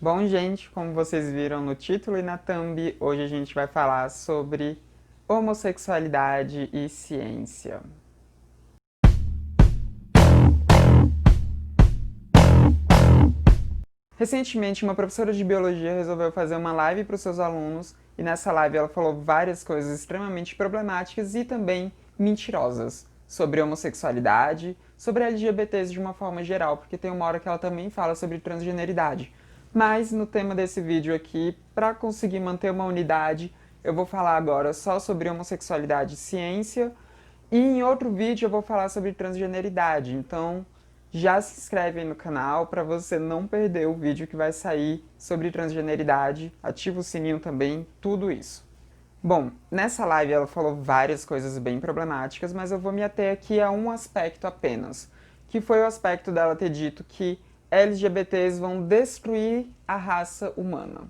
Bom, gente, como vocês viram no título e na thumb, hoje a gente vai falar sobre homossexualidade e ciência. Recentemente, uma professora de biologia resolveu fazer uma live para os seus alunos e nessa live ela falou várias coisas extremamente problemáticas e também mentirosas sobre homossexualidade, sobre LGBTs de uma forma geral, porque tem uma hora que ela também fala sobre transgeneridade. Mas no tema desse vídeo aqui, para conseguir manter uma unidade, eu vou falar agora só sobre homossexualidade e ciência, e em outro vídeo eu vou falar sobre transgeneridade. Então, já se inscreve aí no canal para você não perder o vídeo que vai sair sobre transgeneridade, ativa o sininho também, tudo isso. Bom, nessa live ela falou várias coisas bem problemáticas, mas eu vou me ater aqui a um aspecto apenas, que foi o aspecto dela ter dito que LGBTs vão destruir a raça humana.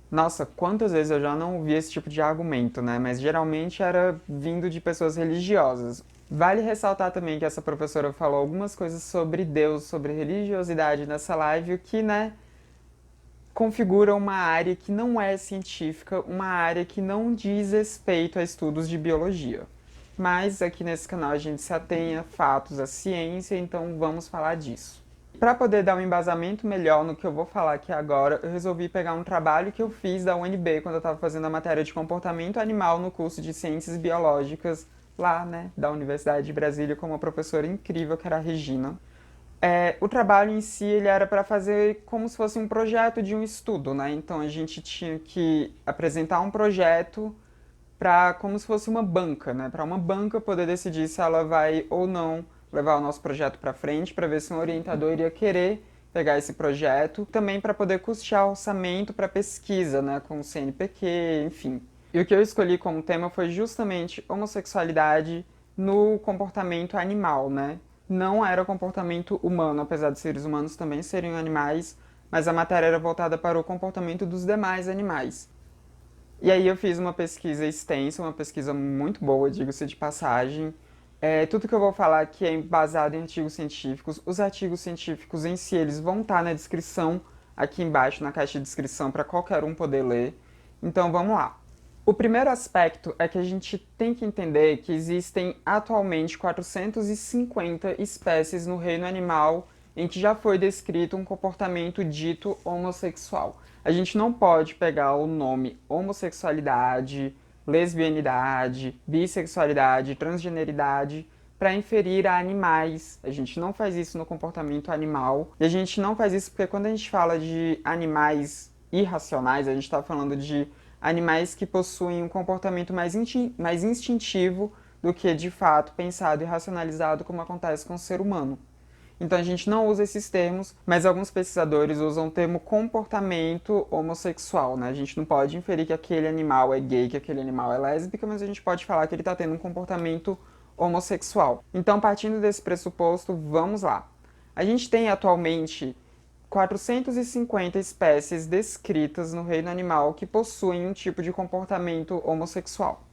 Nossa, quantas vezes eu já não ouvi esse tipo de argumento, né? Mas geralmente era vindo de pessoas religiosas. Vale ressaltar também que essa professora falou algumas coisas sobre Deus, sobre religiosidade nessa live, o que, né, configura uma área que não é científica, uma área que não diz respeito a estudos de biologia. Mas aqui nesse canal a gente se atém a fatos, à ciência, então vamos falar disso. Para poder dar um embasamento melhor no que eu vou falar aqui agora, eu resolvi pegar um trabalho que eu fiz da UNB quando eu estava fazendo a matéria de comportamento animal no curso de Ciências Biológicas lá, né, da Universidade de Brasília, com uma professora incrível que era a Regina. O trabalho em si ele era para fazer como se fosse um projeto de um estudo, né? Então a gente tinha que apresentar um projeto para como se fosse uma banca, né? Para uma banca poder decidir se ela vai ou não levar o nosso projeto para frente, para ver se um orientador iria querer pegar esse projeto, também para poder custear orçamento para pesquisa, né, com o CNPq, enfim. E o que eu escolhi como tema foi justamente homossexualidade no comportamento animal, né? Não era comportamento humano, apesar de seres humanos também serem animais, mas a matéria era voltada para o comportamento dos demais animais. E aí eu fiz uma pesquisa extensa, uma pesquisa muito boa, digo-se de passagem. Tudo que eu vou falar aqui é baseado em artigos científicos. Os artigos científicos em si, eles vão estar na descrição, aqui embaixo, na caixa de descrição, para qualquer um poder ler. Então vamos lá. O primeiro aspecto é que a gente tem que entender que existem atualmente 450 espécies no reino animal em que já foi descrito um comportamento dito homossexual. A gente não pode pegar o nome homossexualidade, lesbianidade, bissexualidade, transgeneridade para inferir a animais. A gente não faz isso no comportamento animal. E a gente não faz isso porque quando a gente fala de animais irracionais, a gente está falando de animais que possuem um comportamento mais instintivo do que de fato pensado e racionalizado como acontece com o ser humano. Então a gente não usa esses termos, mas alguns pesquisadores usam o termo comportamento homossexual, né? A gente não pode inferir que aquele animal é gay, que aquele animal é lésbica, mas a gente pode falar que ele está tendo um comportamento homossexual. Então, partindo desse pressuposto, vamos lá. A gente tem atualmente 450 espécies descritas no reino animal que possuem um tipo de comportamento homossexual.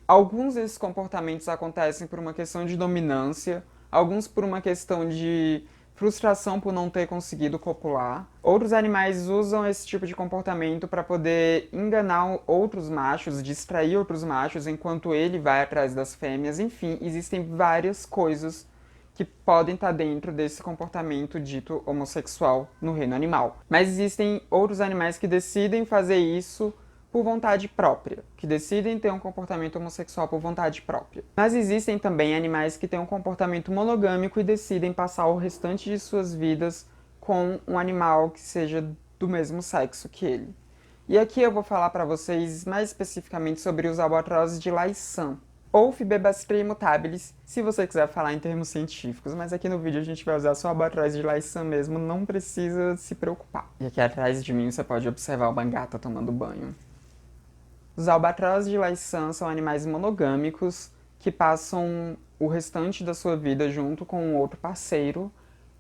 Alguns desses comportamentos acontecem por uma questão de dominância, alguns por uma questão de frustração por não ter conseguido copular. Outros animais usam esse tipo de comportamento para poder enganar outros machos, distrair outros machos enquanto ele vai atrás das fêmeas. Enfim, existem várias coisas que podem estar dentro desse comportamento dito homossexual no reino animal. Mas existem outros animais que decidem fazer isso por vontade própria, que decidem ter um comportamento homossexual por vontade própria. Mas existem também animais que têm um comportamento monogâmico e decidem passar o restante de suas vidas com um animal que seja do mesmo sexo que ele. E aqui eu vou falar para vocês mais especificamente sobre os albatrozes de Laysan, ou Fibebastria mutabilis, se você quiser falar em termos científicos, mas aqui no vídeo a gente vai usar só o albatroz de Laysan mesmo, não precisa se preocupar. E aqui atrás de mim você pode observar uma gata tomando banho. Os albatrozes de Laysan são animais monogâmicos que passam o restante da sua vida junto com um outro parceiro.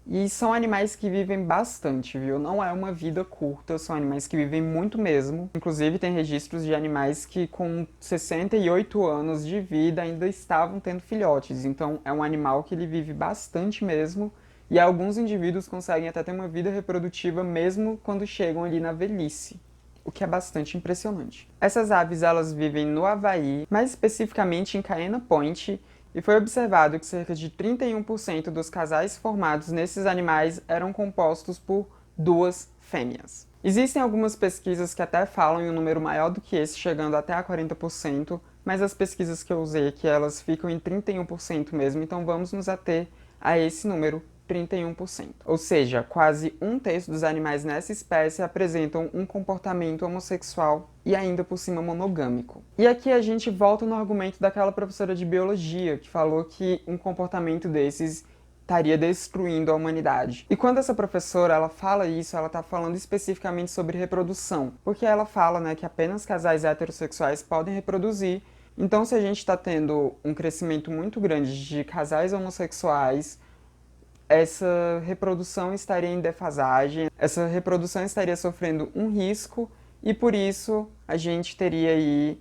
E são animais que vivem bastante, viu? Não é uma vida curta, são animais que vivem muito mesmo. Inclusive, tem registros de animais que com 68 anos de vida ainda estavam tendo filhotes. Então, é um animal que ele vive bastante mesmo E alguns indivíduos conseguem até ter uma vida reprodutiva mesmo quando chegam ali na velhice, o que é bastante impressionante. Essas aves elas vivem no Havaí, mais especificamente em Kaena Point, e foi observado que cerca de 31% dos casais formados nesses animais eram compostos por duas fêmeas. Existem algumas pesquisas que até falam em um número maior do que esse, chegando até a 40%, mas as pesquisas que eu usei aqui, elas ficam em 31% mesmo, então vamos nos ater a esse número, 31%. Ou seja, quase um terço dos animais nessa espécie apresentam um comportamento homossexual e ainda por cima monogâmico. E aqui a gente volta no argumento daquela professora de biologia que falou que um comportamento desses estaria destruindo a humanidade. E quando essa professora ela fala isso, ela está falando especificamente sobre reprodução, porque ela fala, né, que apenas casais heterossexuais podem reproduzir. Então, se a gente está tendo um crescimento muito grande de casais homossexuais, essa reprodução estaria em defasagem, essa reprodução estaria sofrendo um risco e por isso a gente teria aí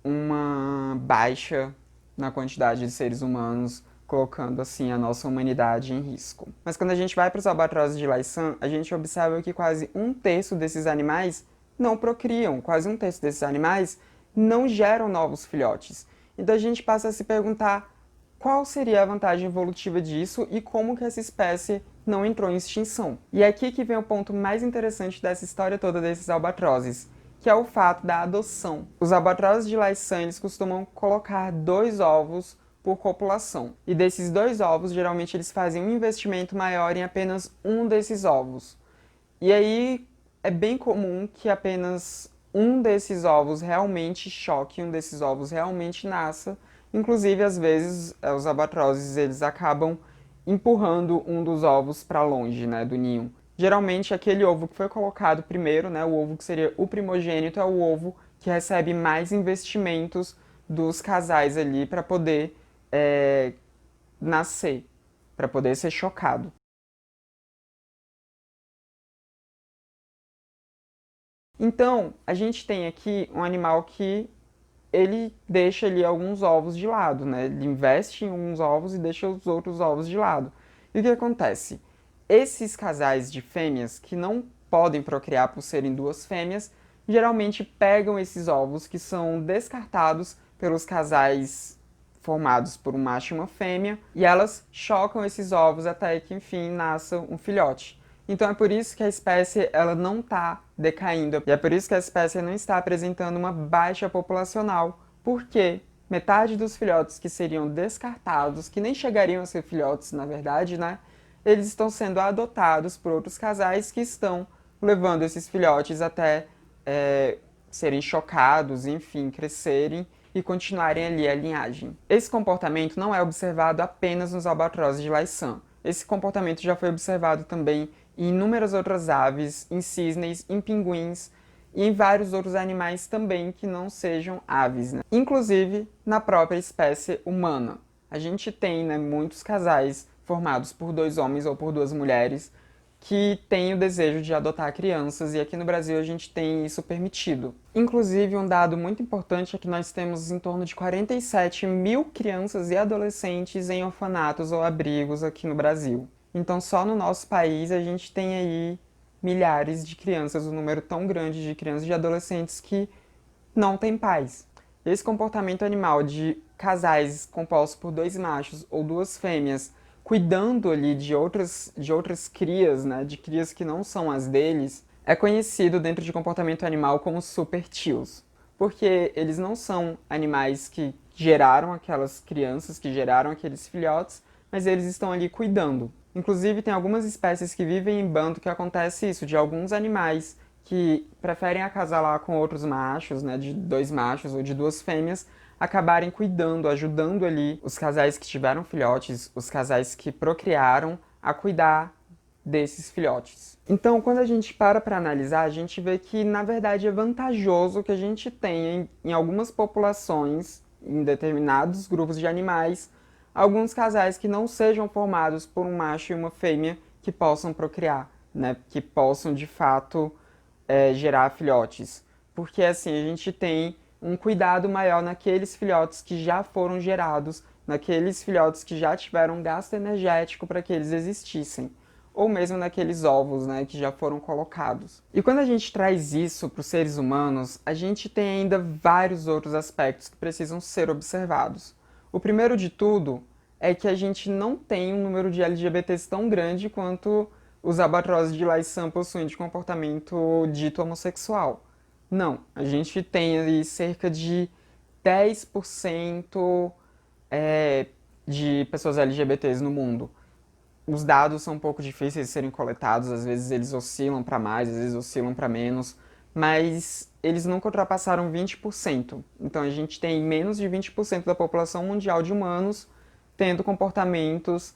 uma baixa na quantidade de seres humanos, colocando assim a nossa humanidade em risco. Mas quando a gente vai para os albatrozes de Laysan, a gente observa que quase um terço desses animais não procriam, quase um terço desses animais não geram novos filhotes. Então a gente passa a se perguntar qual seria a vantagem evolutiva disso e como que essa espécie não entrou em extinção. E é aqui que vem o ponto mais interessante dessa história toda desses albatrozes, que é o fato da adoção. Os albatrozes de Laysan, eles costumam colocar 2 ovos por copulação. E desses 2 ovos, geralmente eles fazem um investimento maior em apenas um desses ovos. E aí é bem comum que apenas um desses ovos realmente choque, um desses ovos realmente nasça. Inclusive, às vezes, os albatrozes eles acabam empurrando um dos ovos para longe, né, do ninho. Geralmente, aquele ovo que foi colocado primeiro, né, o ovo que seria o primogênito, é o ovo que recebe mais investimentos dos casais ali para poder nascer, para poder ser chocado. Então, a gente tem aqui um animal que ele deixa ali alguns ovos de lado, né? Ele investe em uns ovos e deixa os outros ovos de lado. E o que acontece? Esses casais de fêmeas que não podem procriar por serem 2 fêmeas, geralmente pegam esses ovos que são descartados pelos casais formados por um macho e uma fêmea, e elas chocam esses ovos até que, enfim, nasça um filhote. Então é por isso que a espécie ela não está decaindo, e é por isso que a espécie não está apresentando uma baixa populacional, porque metade dos filhotes que seriam descartados, que nem chegariam a ser filhotes na verdade, né, eles estão sendo adotados por outros casais que estão levando esses filhotes até serem chocados, enfim, crescerem e continuarem ali a linhagem. Esse comportamento não é observado apenas nos albatrozes de Laysan. Esse comportamento já foi observado também em inúmeras outras aves, em cisnes, em pinguins e em vários outros animais também que não sejam aves, né? Inclusive na própria espécie humana. A gente tem, né, muitos casais formados por 2 homens ou por 2 mulheres que têm o desejo de adotar crianças, e aqui no Brasil a gente tem isso permitido. Inclusive, um dado muito importante é que nós temos em torno de 47 mil crianças e adolescentes em orfanatos ou abrigos aqui no Brasil. Então, só no nosso país a gente tem aí milhares de crianças, um número tão grande de crianças e de adolescentes que não têm pais. Esse comportamento animal de casais compostos por 2 machos ou 2 fêmeas cuidando ali de outras crias, né, de crias que não são as deles, é conhecido dentro de comportamento animal como super tios. Porque eles não são animais que geraram aquelas crianças, que geraram aqueles filhotes, mas eles estão ali cuidando. Inclusive, tem algumas espécies que vivem em bando que acontece isso, de alguns animais que preferem acasalar com outros machos, né, de 2 machos ou de 2 fêmeas, acabarem cuidando, ajudando ali os casais que tiveram filhotes, os casais que procriaram, a cuidar desses filhotes. Então, quando a gente para analisar, a gente vê que, na verdade, é vantajoso que a gente tenha em algumas populações, em determinados grupos de animais, alguns casais que não sejam formados por um macho e uma fêmea que possam procriar, né? Que possam, de fato, gerar filhotes. Porque, assim, a gente tem um cuidado maior naqueles filhotes que já foram gerados naqueles filhotes que já tiveram gasto energético para que eles existissem, ou mesmo naqueles ovos, né, que já foram colocados. E quando a gente traz isso para os seres humanos, a gente tem ainda vários outros aspectos que precisam ser observados. O primeiro de tudo é que a gente não tem um número de LGBTs tão grande quanto os albatrozes de Laysan possuem de comportamento dito homossexual. Não, a gente tem ali cerca de 10% de pessoas LGBTs no mundo. Os dados são um pouco difíceis de serem coletados, às vezes eles oscilam para mais, às vezes oscilam para menos, mas eles nunca ultrapassaram 20%. Então a gente tem menos de 20% da população mundial de humanos tendo comportamentos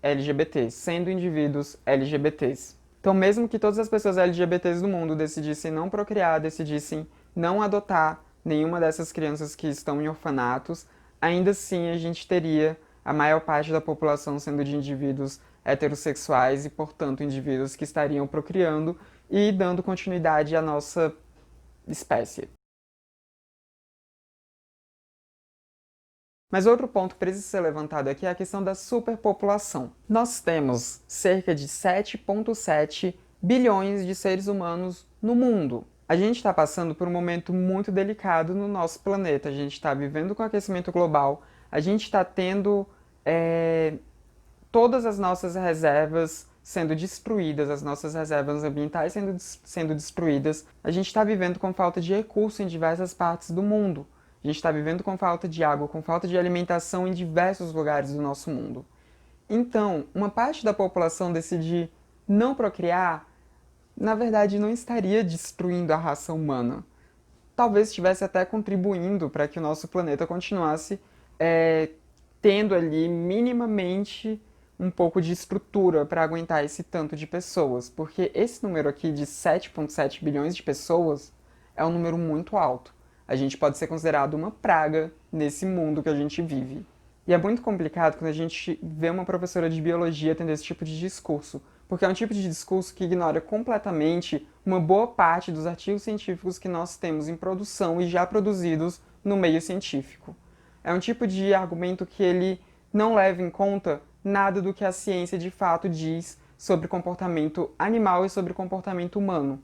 LGBTs, sendo indivíduos LGBTs. Então, mesmo que todas as pessoas LGBTs do mundo decidissem não procriar, decidissem não adotar nenhuma dessas crianças que estão em orfanatos, ainda assim a gente teria a maior parte da população sendo de indivíduos heterossexuais e, portanto, indivíduos que estariam procriando e dando continuidade à nossa espécie. Mas outro ponto que precisa ser levantado aqui é a questão da superpopulação. Nós temos cerca de 7,7 bilhões de seres humanos no mundo. A gente está passando por um momento muito delicado no nosso planeta. A gente está vivendo com aquecimento global, a gente está tendo todas as nossas reservas sendo destruídas, as nossas reservas ambientais sendo destruídas. A gente está vivendo com falta de recurso em diversas partes do mundo. A gente está vivendo com falta de água, com falta de alimentação em diversos lugares do nosso mundo. Então, uma parte da população decidir não procriar, na verdade, não estaria destruindo a raça humana. Talvez estivesse até contribuindo para que o nosso planeta continuasse tendo ali minimamente um pouco de estrutura para aguentar esse tanto de pessoas. Porque esse número aqui de 7,7 bilhões de pessoas é um número muito alto. A gente pode ser considerado uma praga nesse mundo que a gente vive. E é muito complicado quando a gente vê uma professora de biologia tendo esse tipo de discurso, porque é um tipo de discurso que ignora completamente uma boa parte dos artigos científicos que nós temos em produção e já produzidos no meio científico. É um tipo de argumento que ele não leva em conta nada do que a ciência de fato diz sobre comportamento animal e sobre comportamento humano.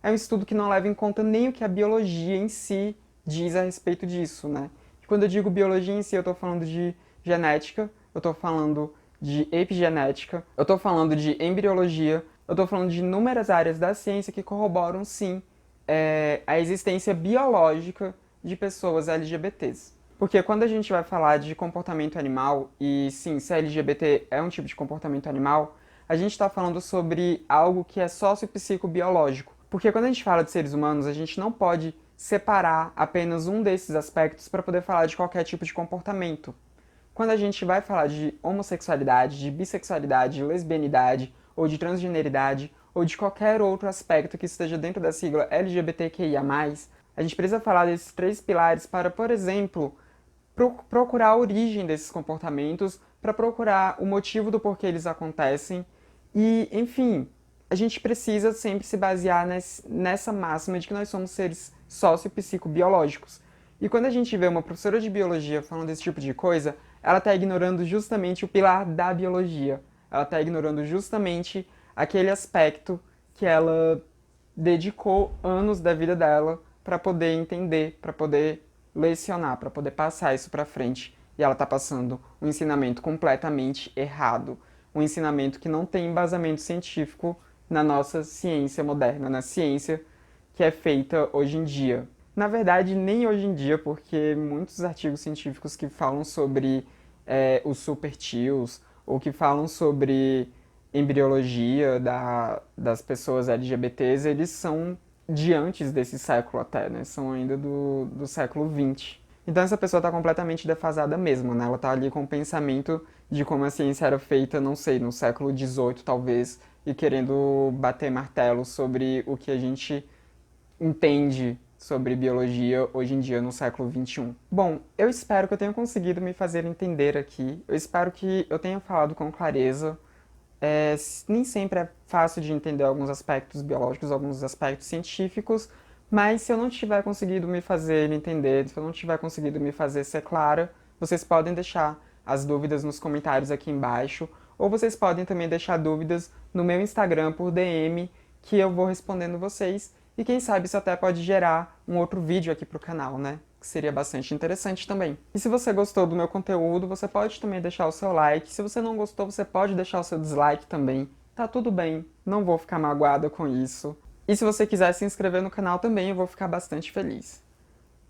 É um estudo que não leva em conta nem o que a biologia em si diz a respeito disso, né? E quando eu digo biologia em si, eu estou falando de genética, eu estou falando de epigenética, eu estou falando de embriologia, eu estou falando de inúmeras áreas da ciência que corroboram, sim, a existência biológica de pessoas LGBTs. Porque quando a gente vai falar de comportamento animal, e sim, se LGBT é um tipo de comportamento animal, a gente está falando sobre algo que é sociopsicobiológico. Porque quando a gente fala de seres humanos, a gente não pode separar apenas um desses aspectos para poder falar de qualquer tipo de comportamento. Quando a gente vai falar de homossexualidade, de bissexualidade, de lesbianidade, ou de transgeneridade, ou de qualquer outro aspecto que esteja dentro da sigla LGBTQIA+, a gente precisa falar desses três pilares para, por exemplo, procurar a origem desses comportamentos, para procurar o motivo do porquê eles acontecem e, enfim, a gente precisa sempre se basear nessa máxima de que nós somos seres sociopsicobiológicos. E quando a gente vê uma professora de biologia falando desse tipo de coisa, ela está ignorando justamente o pilar da biologia. Ela está ignorando justamente aquele aspecto que ela dedicou anos da vida dela para poder entender, para poder lecionar, para poder passar isso para frente. E ela está passando um ensinamento completamente errado. Um ensinamento que não tem embasamento científico na nossa ciência moderna, na ciência que é feita hoje em dia. Na verdade, nem hoje em dia, porque muitos artigos científicos que falam sobre os super tios, ou que falam sobre embriologia das pessoas LGBTs, eles são de antes desse século até, né? São ainda do século XX. Então essa pessoa está completamente defasada mesmo, né? Ela está ali com o pensamento de como a ciência era feita, não sei, no século XVIII talvez, e querendo bater martelo sobre o que a gente entende sobre biologia hoje em dia no século XXI. Bom, eu espero que eu tenha conseguido me fazer entender aqui. Eu espero que eu tenha falado com clareza. Nem sempre é fácil de entender alguns aspectos biológicos, alguns aspectos científicos, mas se eu não tiver conseguido me fazer entender, se eu não tiver conseguido me fazer ser clara, vocês podem deixar as dúvidas nos comentários aqui embaixo, ou vocês podem também deixar dúvidas no meu Instagram por DM, que eu vou respondendo vocês, e quem sabe isso até pode gerar um outro vídeo aqui pro canal, né? Que seria bastante interessante também. E se você gostou do meu conteúdo, você pode também deixar o seu like. Se você não gostou, você pode deixar o seu dislike também. Tá tudo bem, não vou ficar magoada com isso. E se você quiser se inscrever no canal também, eu vou ficar bastante feliz.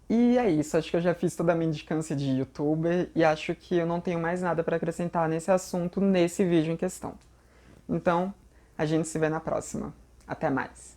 E é isso, acho que eu já fiz toda a minha indicância de youtuber e acho que eu não tenho mais nada para acrescentar nesse assunto, nesse vídeo em questão. Então, a gente se vê na próxima. Até mais!